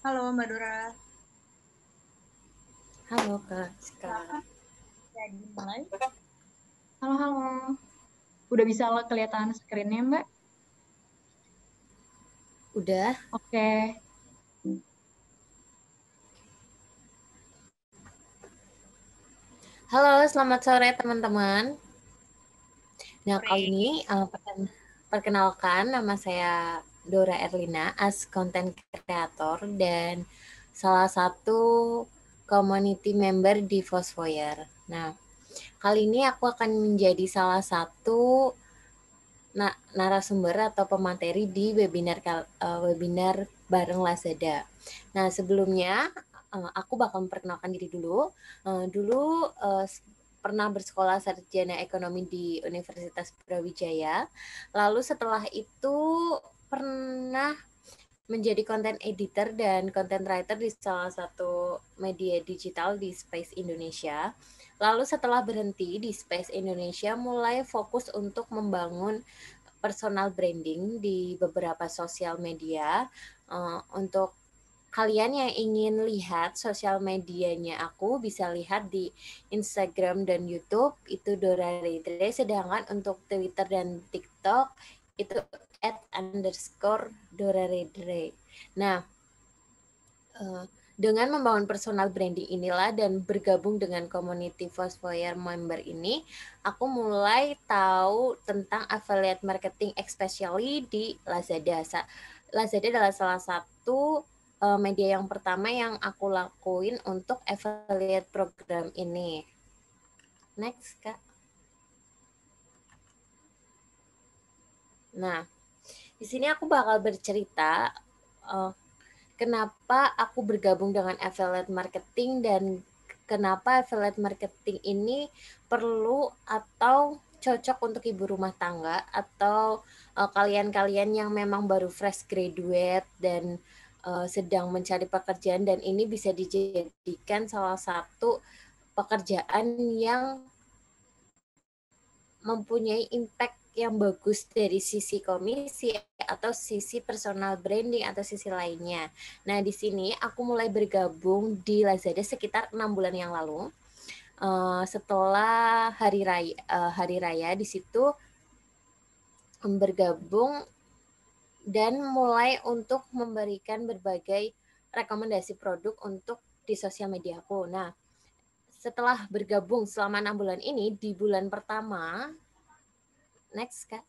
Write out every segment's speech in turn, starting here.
Halo Mbak Dora. Halo Kak Ska. Ya, dimulai. Halo, halo. Udah bisa kelihatan screen-nya, Mbak? Udah? Oke. Halo, selamat sore teman-teman. Nah, Sore. kali ini perkenalkan nama saya Dora Erlina as content creator dan salah satu community member di Fosfoyer. Nah, kali ini aku akan menjadi salah satu narasumber atau pemateri di webinar bareng Lazada. Nah, sebelumnya aku bakal memperkenalkan diri dulu. Dulu pernah bersekolah sarjana ekonomi di Universitas Brawijaya. Lalu setelah itu pernah menjadi content editor dan content writer di salah satu media digital di Space Indonesia. Lalu setelah berhenti di Space Indonesia, mulai fokus untuk membangun personal branding di beberapa sosial media. Untuk kalian yang ingin lihat sosial medianya aku, bisa lihat di Instagram dan YouTube, itu Dora Redre. Sedangkan untuk Twitter dan TikTok, itu @_Dora Redre. Nah, dengan membangun personal branding inilah dan bergabung dengan community Fosfoyer member ini, aku mulai tahu tentang affiliate marketing, especially di Lazada. Lazada adalah salah satu media yang pertama yang aku lakuin untuk affiliate program ini. Next, Kak. Nah, di sini aku bakal bercerita kenapa aku bergabung dengan affiliate marketing dan kenapa affiliate marketing ini perlu atau cocok untuk ibu rumah tangga atau kalian-kalian yang memang baru fresh graduate dan sedang mencari pekerjaan, dan ini bisa dijadikan salah satu pekerjaan yang mempunyai impact yang bagus dari sisi komisi atau sisi personal branding atau sisi lainnya. Nah, di sini aku mulai bergabung di Lazada sekitar 6 bulan yang lalu. Setelah hari raya di situ bergabung dan mulai untuk memberikan berbagai rekomendasi produk untuk di sosial media aku. Nah, setelah bergabung selama 6 bulan ini, di bulan pertama, next Kak.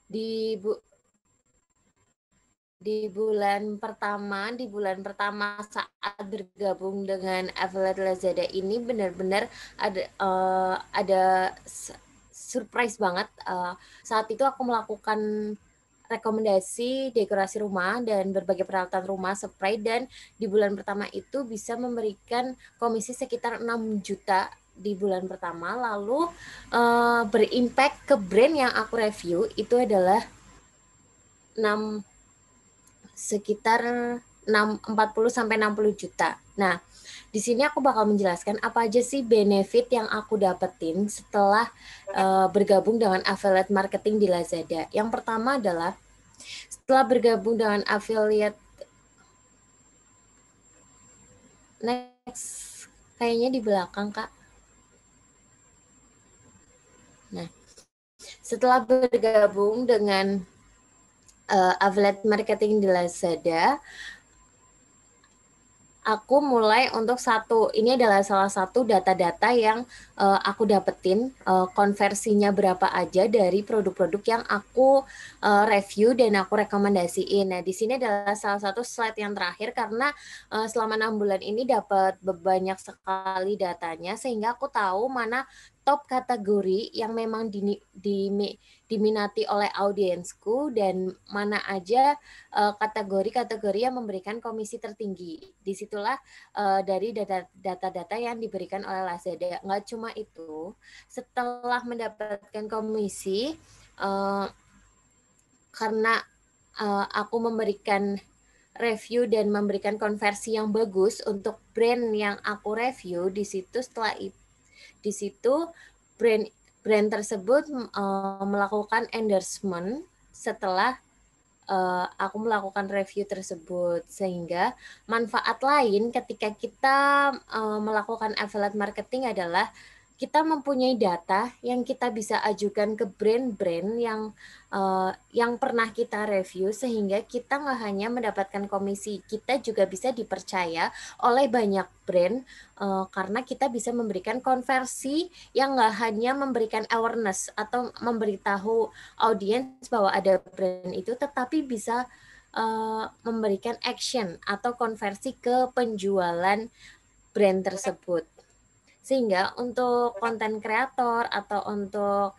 Di bulan pertama saat bergabung dengan affiliate Lazada ini benar-benar ada surprise banget. Saat itu aku melakukan rekomendasi dekorasi rumah dan berbagai peralatan rumah spray, dan di bulan pertama itu bisa memberikan komisi sekitar 6 juta di bulan pertama. Lalu berimpact ke brand yang aku review itu adalah sekitar 40 sampai 60 juta. Nah, di sini aku bakal menjelaskan apa aja sih benefit yang aku dapetin setelah bergabung dengan affiliate marketing di Lazada. Yang pertama adalah setelah bergabung dengan affiliate, next, kayaknya di belakang Kak. Nah, setelah bergabung dengan affiliate marketing di Lazada, aku mulai untuk ini adalah salah satu data-data yang aku dapetin konversinya berapa aja dari produk-produk yang aku review dan aku rekomendasiin. Nah, di sini adalah salah satu slide yang terakhir karena selama 6 bulan ini dapat banyak sekali datanya sehingga aku tahu mana top kategori yang memang diminati oleh audiensku dan mana aja kategori-kategori yang memberikan komisi tertinggi. Disitulah dari data-data yang diberikan oleh Lazada. Nggak cuma itu, setelah mendapatkan komisi, karena aku memberikan review dan memberikan konversi yang bagus untuk brand yang aku review, di situ Di situ brand tersebut melakukan endorsement setelah aku melakukan review tersebut, sehingga manfaat lain ketika kita melakukan affiliate marketing adalah kita mempunyai data yang kita bisa ajukan ke brand-brand yang pernah kita review, sehingga kita nggak hanya mendapatkan komisi, kita juga bisa dipercaya oleh banyak brand karena kita bisa memberikan konversi yang nggak hanya memberikan awareness atau memberitahu audiens bahwa ada brand itu, tetapi bisa memberikan action atau konversi ke penjualan brand tersebut. Sehingga untuk konten kreator atau untuk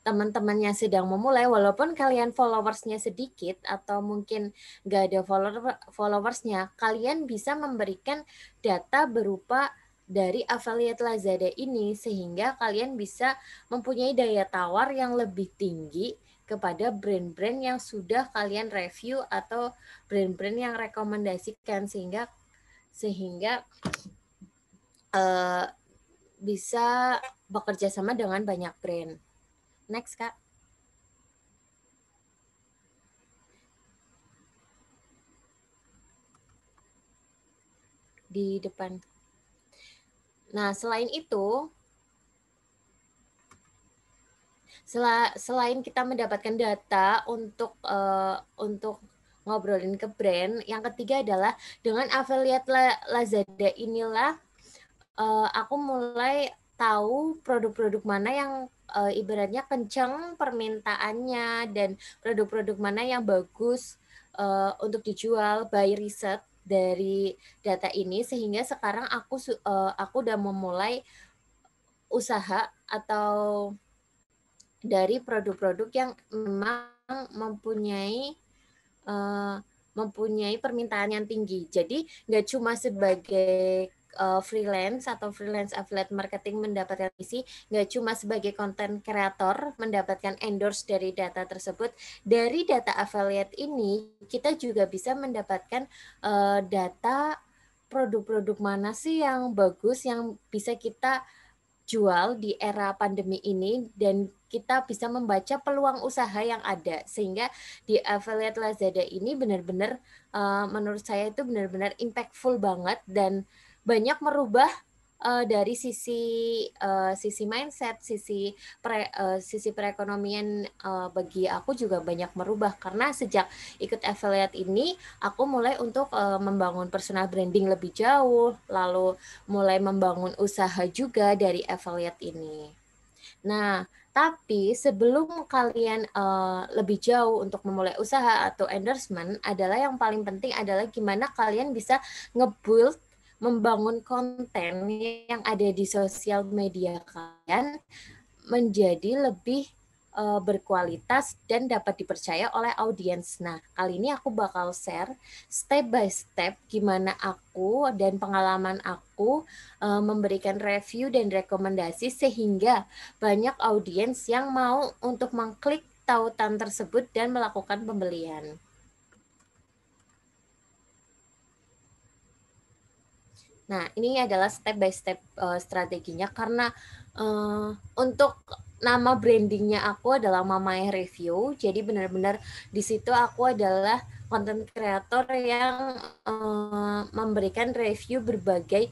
teman-teman yang sedang memulai, walaupun kalian followersnya sedikit atau mungkin nggak ada followersnya, kalian bisa memberikan data berupa dari affiliate Lazada ini, sehingga kalian bisa mempunyai daya tawar yang lebih tinggi kepada brand-brand yang sudah kalian review atau brand-brand yang rekomendasikan, sehingga bisa bekerja sama dengan banyak brand. Next, Kak. Di depan. Nah, selain itu, selain kita mendapatkan data untuk ngobrolin ke brand, yang ketiga adalah dengan affiliate Lazada inilah aku mulai tahu produk-produk mana yang ibaratnya kencang permintaannya dan produk-produk mana yang bagus untuk dijual by riset dari data ini, sehingga sekarang aku udah memulai usaha atau dari produk-produk yang memang mempunyai permintaan yang tinggi. Jadi nggak cuma sebagai freelance atau freelance affiliate marketing mendapatkan komisi, nggak cuma sebagai content creator mendapatkan endorse dari data tersebut. Dari data affiliate ini kita juga bisa mendapatkan data produk-produk mana sih yang bagus yang bisa kita jual di era pandemi ini, dan kita bisa membaca peluang usaha yang ada, sehingga di affiliate Lazada ini benar-benar menurut saya itu benar-benar impactful banget dan banyak merubah dari sisi mindset, sisi perekonomian bagi aku juga banyak merubah, karena sejak ikut affiliate ini aku mulai untuk membangun personal branding lebih jauh, lalu mulai membangun usaha juga dari affiliate ini. Nah, tapi sebelum kalian lebih jauh untuk memulai usaha atau endorsement, adalah yang paling penting adalah gimana kalian bisa nge-build, membangun konten yang ada di sosial media kalian menjadi lebih berkualitas dan dapat dipercaya oleh audiens. Nah, kali ini aku bakal share step by step gimana aku dan pengalaman aku memberikan review dan rekomendasi sehingga banyak audiens yang mau untuk mengklik tautan tersebut dan melakukan pembelian. Nah, ini adalah step by step strateginya, karena untuk nama brandingnya aku adalah Mamai Review, jadi benar-benar di situ aku adalah content creator yang memberikan review berbagai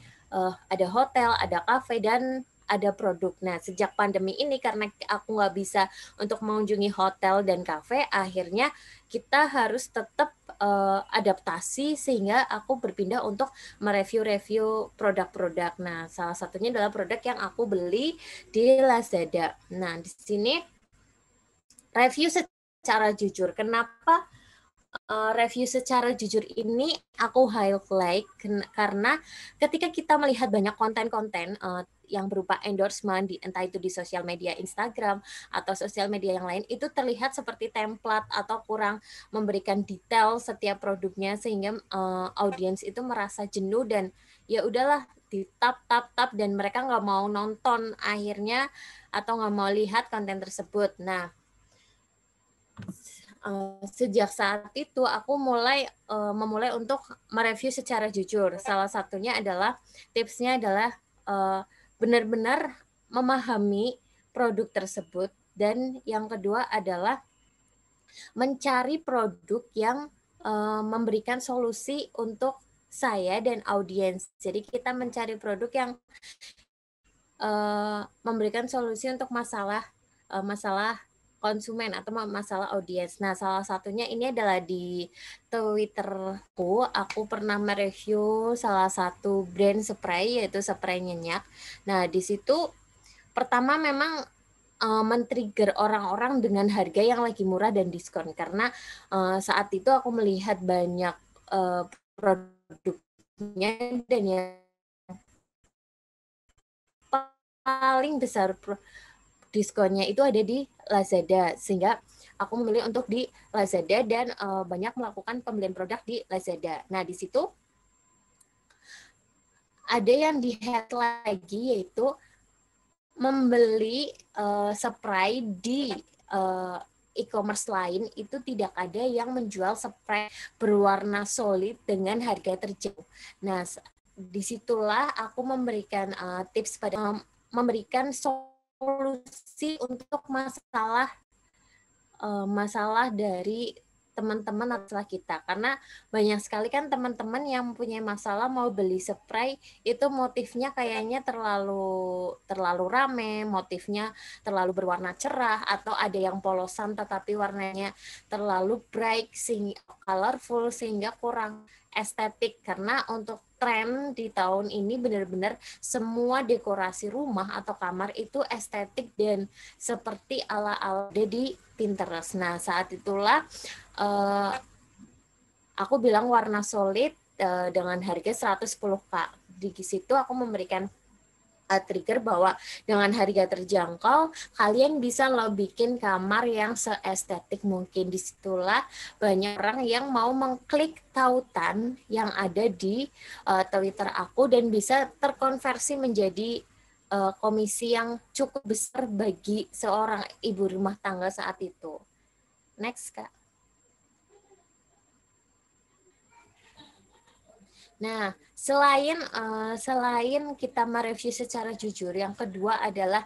ada hotel, ada cafe, dan ada produk. Nah, sejak pandemi ini karena aku nggak bisa untuk mengunjungi hotel dan cafe, akhirnya kita harus tetap adaptasi, sehingga aku berpindah untuk mereview-review produk-produk. Nah, salah satunya adalah produk yang aku beli di Lazada. Nah, di sini review secara jujur. Kenapa review secara jujur ini aku highlight? Karena ketika kita melihat banyak konten-konten yang berupa endorsement, entah itu di sosial media Instagram atau sosial media yang lain, itu terlihat seperti template atau kurang memberikan detail setiap produknya, sehingga audiens itu merasa jenuh dan ya udahlah di tap dan mereka nggak mau nonton akhirnya atau nggak mau lihat konten tersebut. Nah, sejak saat itu aku memulai untuk mereview secara jujur. Salah satunya adalah tipsnya adalah benar-benar memahami produk tersebut, dan yang kedua adalah mencari produk yang memberikan solusi untuk saya dan audiens. Jadi kita mencari produk yang memberikan solusi untuk masalah konsumen atau masalah audiens. Nah, salah satunya ini adalah di Twitterku. Aku pernah mereview salah satu brand spray, yaitu spray nyenyak. Nah, di situ pertama memang men-trigger orang-orang dengan harga yang lagi murah dan diskon, karena saat itu aku melihat banyak produknya, dan yang paling besar diskonnya itu ada di Lazada, sehingga aku memilih untuk di Lazada dan banyak melakukan pembelian produk di Lazada. Nah, di situ ada yang di-head lagi, yaitu membeli spray di e-commerce lain itu tidak ada yang menjual spray berwarna solid dengan harga terjangkau. Nah, disitulah aku memberikan tips pada memberikan solusi untuk masalah dari teman-teman atau kita, karena banyak sekali kan teman-teman yang mempunyai masalah mau beli spray itu motifnya kayaknya terlalu rame, motifnya terlalu berwarna cerah, atau ada yang polosan tetapi warnanya terlalu bright, colorful, sehingga kurang estetik. Karena untuk tren di tahun ini benar-benar semua dekorasi rumah atau kamar itu estetik dan seperti ala-ala di Pinterest. Nah, saat itulah aku bilang warna solid dengan harga 110K. Di situ aku memberikan trigger bahwa dengan harga terjangkau kalian bisa lo bikin kamar yang seestetik mungkin. Disitulah banyak orang yang mau mengklik tautan yang ada di Twitter aku dan bisa terkonversi menjadi komisi yang cukup besar bagi seorang ibu rumah tangga saat itu. Next, Kak. Nah, selain kita mereview secara jujur, yang kedua adalah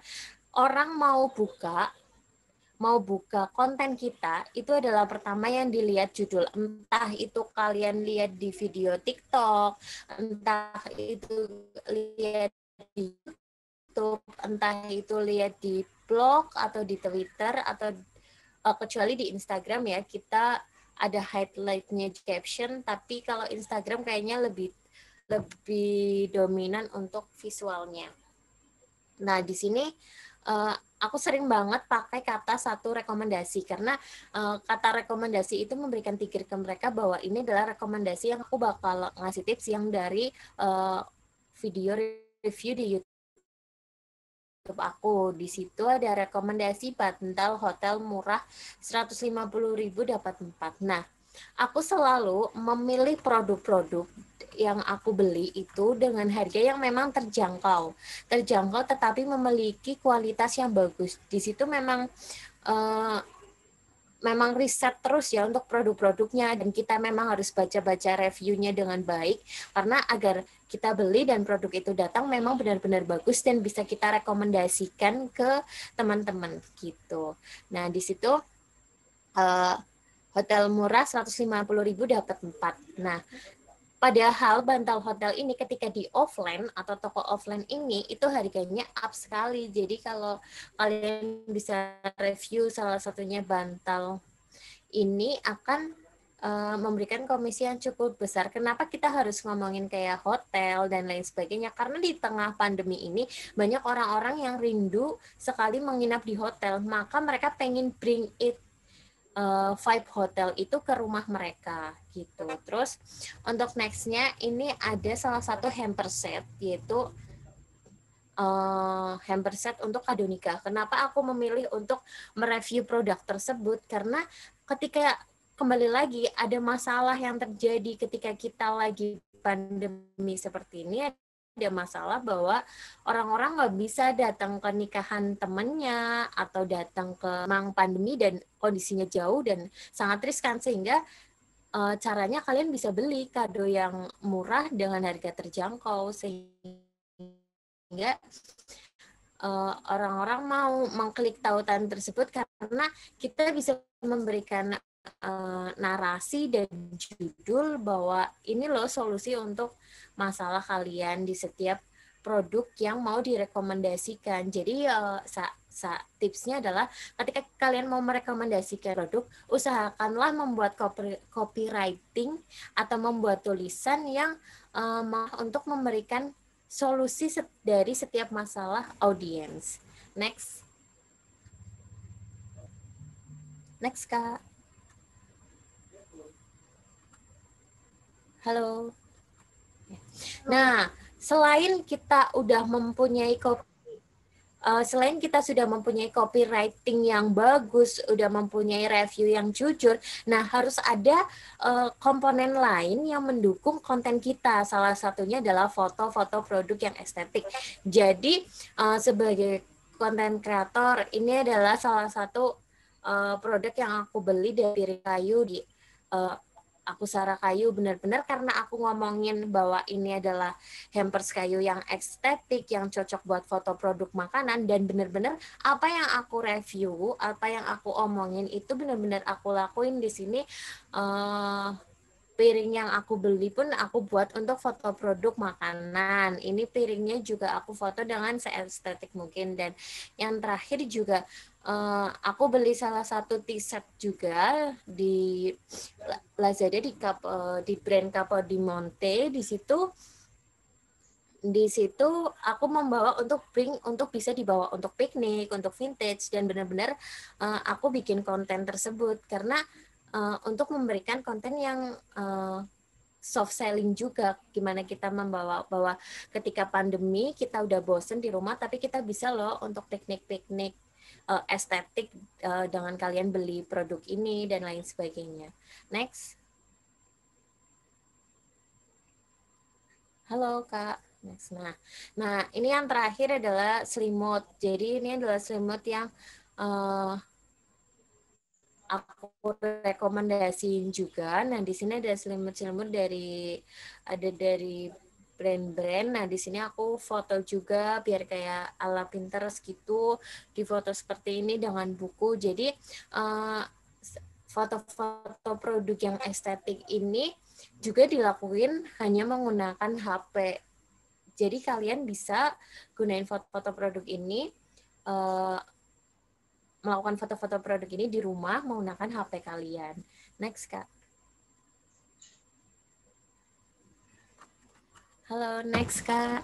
orang mau buka konten kita, itu adalah pertama yang dilihat judul. Entah itu kalian lihat di video TikTok, entah itu lihat di YouTube, entah itu lihat di blog atau di Twitter, atau kecuali di Instagram ya, kita ada highlight-nya caption, tapi kalau Instagram kayaknya lebih dominan untuk visualnya. Nah, di sini aku sering banget pakai kata satu rekomendasi, karena kata rekomendasi itu memberikan trigger ke mereka bahwa ini adalah rekomendasi yang aku bakal ngasih tips yang dari video review di YouTube aku. Di situ ada rekomendasi bantal hotel murah 150.000 dapat 4. Nah, aku selalu memilih produk-produk yang aku beli itu dengan harga yang memang terjangkau tetapi memiliki kualitas yang bagus. Di situ memang riset terus ya untuk produk-produknya, dan kita memang harus baca-baca reviewnya dengan baik, karena agar kita beli dan produk itu datang memang benar-benar bagus dan bisa kita rekomendasikan ke teman-teman gitu. Nah, di situ hotel murah 150.000 dapat 4. Nah, padahal bantal hotel ini ketika di offline atau toko offline ini itu harganya up sekali. Jadi kalau kalian bisa review salah satunya bantal ini akan memberikan komisi yang cukup besar. Kenapa kita harus ngomongin kayak hotel dan lain sebagainya? Karena di tengah pandemi ini banyak orang-orang yang rindu sekali menginap di hotel, maka mereka pengen bring it vibe hotel itu ke rumah mereka gitu. Terus untuk nextnya ini ada salah satu hamper set, yaitu hamper set untuk kado nikah. Kenapa aku memilih untuk mereview produk tersebut? Karena ketika kembali lagi ada masalah yang terjadi ketika kita lagi pandemi seperti ini, ada masalah bahwa orang-orang nggak bisa datang ke nikahan temennya atau datang ke mang pandemi dan kondisinya jauh dan sangat riskan, sehingga caranya kalian bisa beli kado yang murah dengan harga terjangkau, sehingga orang-orang mau mengklik tautan tersebut karena kita bisa memberikan narasi dan judul bahwa ini loh solusi untuk masalah kalian di setiap produk yang mau direkomendasikan. Jadi tipsnya adalah ketika kalian mau merekomendasikan produk, usahakanlah membuat copywriting atau membuat tulisan yang untuk memberikan solusi dari setiap masalah audiens. Next. Next, Kak. Halo. Nah, selain kita udah mempunyai selain kita sudah mempunyai copywriting yang bagus, udah mempunyai review yang jujur, nah harus ada komponen lain yang mendukung konten kita. Salah satunya adalah foto-foto produk yang estetik. Jadi sebagai konten kreator, ini adalah salah satu produk yang aku beli dari piring kayu di Aku Sarah Kayu, benar-benar karena aku ngomongin bahwa ini adalah hampers kayu yang estetik, yang cocok buat foto produk makanan, dan benar-benar apa yang aku review, apa yang aku omongin itu benar-benar aku lakuin di sini. Piring yang aku beli pun aku buat untuk foto produk makanan. Ini piringnya juga aku foto dengan seestetik mungkin. Dan yang terakhir juga aku beli salah satu t-shirt juga di Lazada di brand Capo di Monte. Di situ aku membawa untuk bisa dibawa untuk piknik, untuk vintage, dan benar-benar aku bikin konten tersebut karena untuk memberikan konten yang soft selling juga, gimana kita membawa bahwa ketika pandemi kita udah bosen di rumah, tapi kita bisa loh untuk piknik-piknik estetik dengan kalian beli produk ini dan lain sebagainya. Next. Halo Kak. Next. Nah ini yang terakhir adalah selimut. Jadi ini adalah selimut yang aku rekomendasiin juga. Nah, di sini ada selimut-selimut dari brand-brand. Nah, di sini aku foto juga biar kayak ala Pinterest gitu, di foto seperti ini dengan buku. Jadi foto-foto produk yang estetik ini juga dilakuin hanya menggunakan HP. Jadi kalian bisa gunain foto-foto produk ini melakukan foto-foto produk ini di rumah menggunakan HP kalian. Next, Kak. Halo, next, Kak.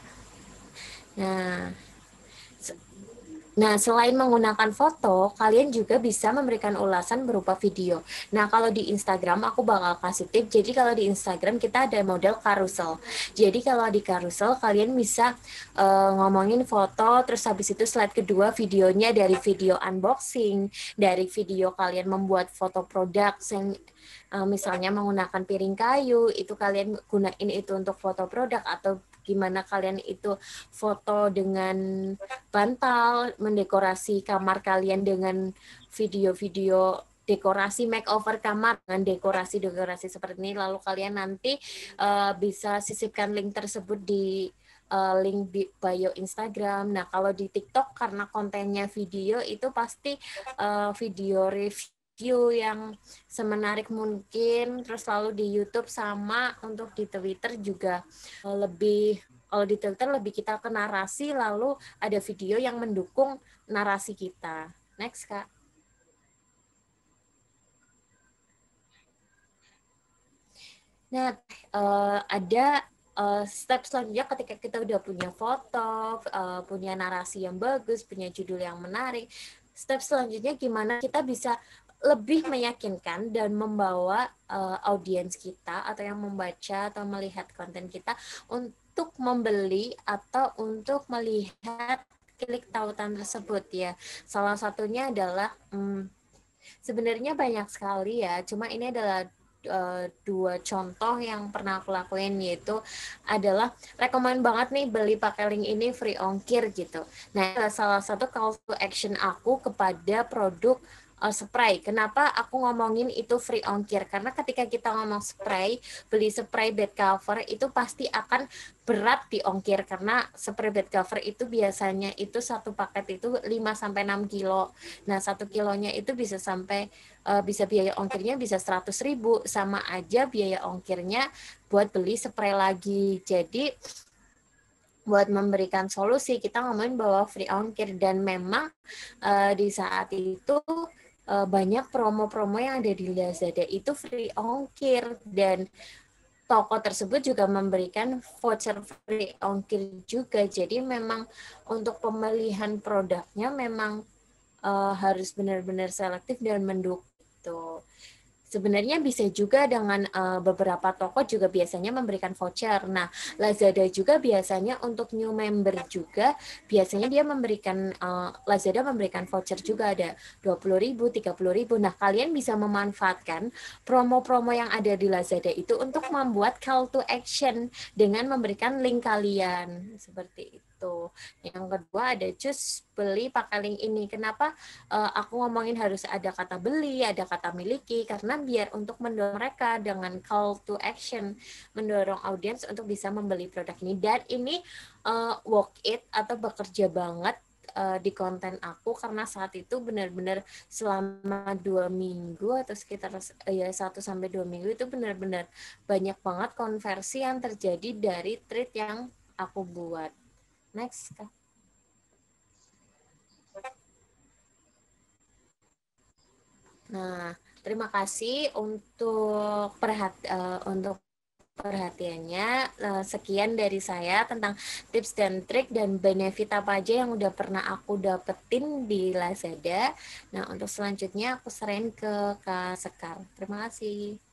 Nah, selain menggunakan foto, kalian juga bisa memberikan ulasan berupa video. Nah, kalau di Instagram, aku bakal kasih tip. Jadi, kalau di Instagram, kita ada model carousel. Jadi, kalau di carousel, kalian bisa ngomongin foto, terus habis itu slide kedua videonya dari video unboxing, dari video kalian membuat foto produk, yang misalnya menggunakan piring kayu, itu kalian gunain itu untuk foto produk, atau gimana kalian itu foto dengan bantal, mendekorasi kamar kalian dengan video-video dekorasi makeover kamar dengan dekorasi-dekorasi seperti ini, lalu kalian nanti bisa sisipkan link tersebut di link di bio Instagram. Nah, kalau di TikTok karena kontennya video itu pasti video review yang semenarik mungkin, terus lalu di YouTube sama untuk di Twitter juga lebih, kalau di Twitter lebih kita ke narasi, lalu ada video yang mendukung narasi kita. Next, Kak. Nah, ada step selanjutnya ketika kita udah punya foto, punya narasi yang bagus, punya judul yang menarik. Step selanjutnya gimana kita bisa lebih meyakinkan dan membawa audiens kita atau yang membaca atau melihat konten kita untuk membeli atau untuk melihat klik tautan tersebut ya. Salah satunya adalah sebenarnya banyak sekali ya, cuma ini adalah dua contoh yang pernah aku lakuin, yaitu adalah rekomen banget nih beli pakai link ini free ongkir gitu. Nah, salah satu call to action aku kepada produk spray. Kenapa aku ngomongin itu free ongkir? Karena ketika kita ngomong spray, beli spray bed cover itu pasti akan berat di ongkir, karena spray bed cover itu biasanya itu satu paket itu 5 sampai 6 kilo. Nah, 1 kilonya itu bisa sampai bisa biaya ongkirnya bisa 100.000, sama aja biaya ongkirnya buat beli spray lagi. Jadi buat memberikan solusi kita ngomongin bahwa free ongkir, dan memang di saat itu banyak promo-promo yang ada di Lazada itu free ongkir, dan toko tersebut juga memberikan voucher free ongkir juga. Jadi memang untuk pemilihan produknya memang harus benar-benar selektif dan mendukung. Sebenarnya bisa juga dengan beberapa toko juga biasanya memberikan voucher. Nah, Lazada juga biasanya untuk new member juga biasanya dia memberikan Lazada memberikan voucher juga, ada 20.000, 30.000. Nah, kalian bisa memanfaatkan promo-promo yang ada di Lazada itu untuk membuat call to action dengan memberikan link kalian seperti itu. Yang kedua ada cus beli pakai link ini. Kenapa aku ngomongin harus ada kata beli, ada kata miliki, karena biar untuk mendorong mereka dengan call to action, mendorong audiens untuk bisa membeli produk ini. Dan ini work it atau bekerja banget di konten aku, karena saat itu benar-benar selama 2 minggu atau sekitar 1 sampai 2 minggu itu benar-benar banyak banget konversi yang terjadi dari tweet yang aku buat. Next, Kak. Nah, terima kasih untuk perhatiannya. Sekian dari saya tentang tips dan trik dan benefit apa aja yang udah pernah aku dapetin di Lazada. Nah, untuk selanjutnya aku serahin ke Kak Sekar. Terima kasih.